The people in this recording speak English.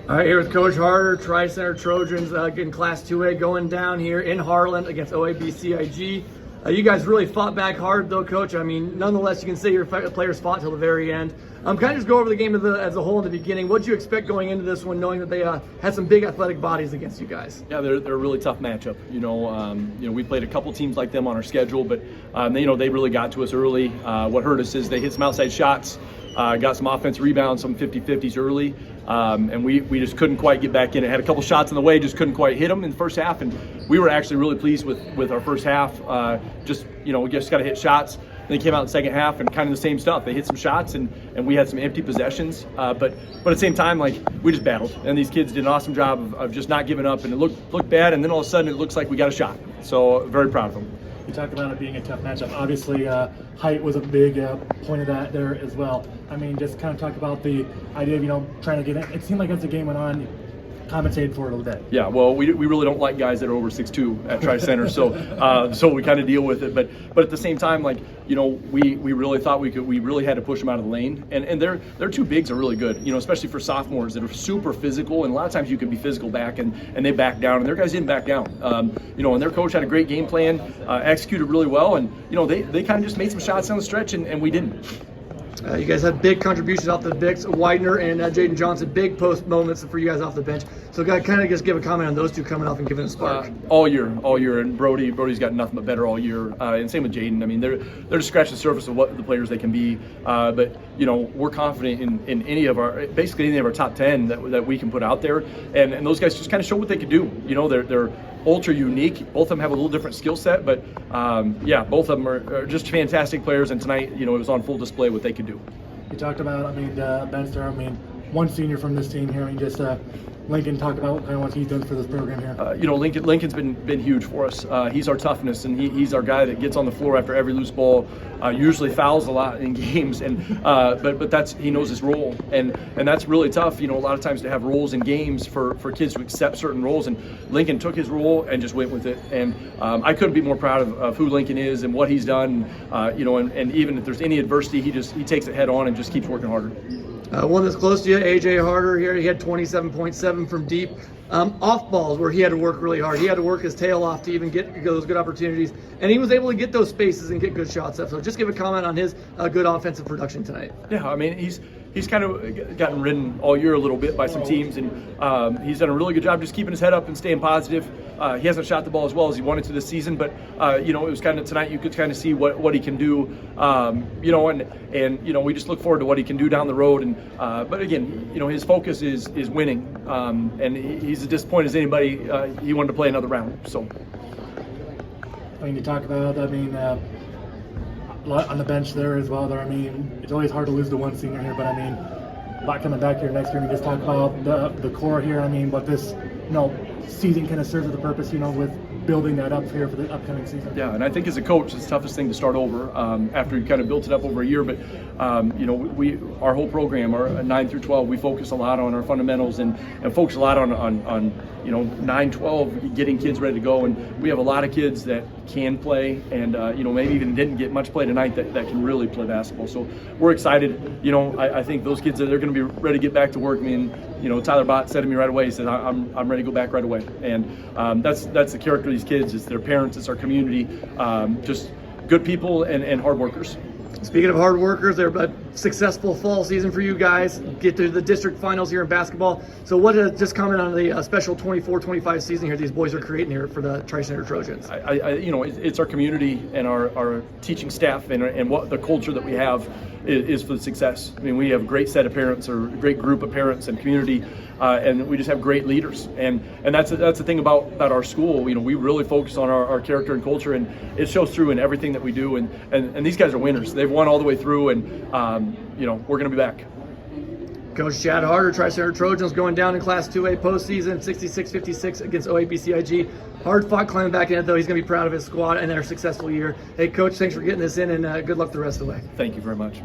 All right, here with Coach Harder, Tri-Center Trojans getting Class 2A going down here in Harlan against OABCIG. You guys really fought back hard, though, Coach. I mean, nonetheless, you can say your players fought till the very end. Kind of just go over the game as a whole in the beginning. What did you expect going into this one, knowing that they had some big athletic bodies against you guys? Yeah, they're a really tough matchup. We played a couple teams like them on our schedule, but they really got to us early. What hurt us is they hit some outside shots, got some offensive rebounds, some 50-50s early, and we just couldn't quite get back in. It had a couple shots in the way, just couldn't quite hit them in the first half, and we were actually really pleased with our first half. We just got to hit shots. They came out in the second half and kind of the same stuff. They hit some shots and we had some empty possessions. But at the same time, we just battled. And these kids did an awesome job of just not giving up. And it looked bad. And then all of a sudden it looks like we got a shot. So very proud of them. You talked about it being a tough matchup. Obviously, height was a big point of that there as well. I mean, just kind of talk about the idea of, trying to get it. It seemed like as the game went on, compensated for it a little bit. Yeah, well, we really don't like guys that are over 6'2" at Tri-Center, so we kind of deal with it. But at the same time, we really thought we really had to push them out of the lane, and their two bigs are really good, especially for sophomores that are super physical, and a lot of times you can be physical back and they back down, and their guys didn't back down. And their coach had a great game plan, executed really well, and they kind of just made some shots down the stretch, and we didn't. You guys had big contributions off the bench. Widener and Jaden Johnson, big post moments for you guys off the bench. So kind of just give a comment on those two coming off and giving a spark. All year. And Brody's got nothing but better all year. And same with Jaden. I mean, they're just scratching the surface of what the players they can be. But we're confident in any of our top 10 that we can put out there. And those guys just kind of show what they can do. They're ultra unique. Both of them have a little different skill set, but both of them are just fantastic players. And tonight, it was on full display what they could do. You talked about, Ben Starr, one senior from this team here. Lincoln talked about what he's done for this program here. Lincoln's been huge for us. He's our toughness, and he's our guy that gets on the floor after every loose ball. Usually fouls a lot in games, and but he knows his role, and that's really tough. A lot of times to have roles in games for kids to accept certain roles, and Lincoln took his role and just went with it. And I couldn't be more proud of who Lincoln is and what he's done. And even if there's any adversity, he takes it head on and just keeps working harder. One that's close to you, AJ Harder here. He had 27.7 from deep. Off balls where he had to work really hard. He had to work his tail off to even get those good opportunities, and he was able to get those spaces and get good shots up. So just give a comment on his good offensive production tonight. Yeah, he's kind of gotten ridden all year a little bit by some teams, and he's done a really good job just keeping his head up and staying positive. He hasn't shot the ball as well as he wanted to this season, but it was kind of tonight you could kind of see what he can do. We just look forward to what he can do down the road. And but again, his focus is winning, and he's as disappointed as anybody. He wanted to play another round. So. You talk about, on the bench there as well. It's always hard to lose to one senior here, but a lot coming back here next year. We just talk about the core here. What this season kind of serves as a purpose, with building that up here for the upcoming season. Yeah, and I think as a coach, it's the toughest thing to start over after you kind of built it up over a year. But our whole program, our 9 through 12, we focus a lot on our fundamentals and focus a lot on 9-12 getting kids ready to go. And we have a lot of kids that can play, and maybe even didn't get much play tonight that can really play basketball. So we're excited. I think those kids, they're going to be ready to get back to work. Tyler Bott said to me right away, he said, I'm ready to go back right away. And that's the character of these kids. It's their parents, it's our community, just good people and hard workers. Speaking of hard workers, they're a successful fall season for you guys. Get to the district finals here in basketball. So just comment on the special 24-25 season here these boys are creating here for the Tri-Center Trojans. It's our community and our teaching staff and what the culture that we have is for the success. We have a great set of parents, or a great group of parents and community, and we just have great leaders. And that's the thing about our school. We really focus on our character and culture, and it shows through in everything that we do. And these guys are winners. They've won all the way through, and we're going to be back. Coach Chad Harder, Tri-Center Trojans going down in Class 2A postseason, 66-56 against OABCIG. Hard fought climbing back in it, though. He's going to be proud of his squad and their successful year. Hey, Coach, thanks for getting this in, and good luck the rest of the way. Thank you very much.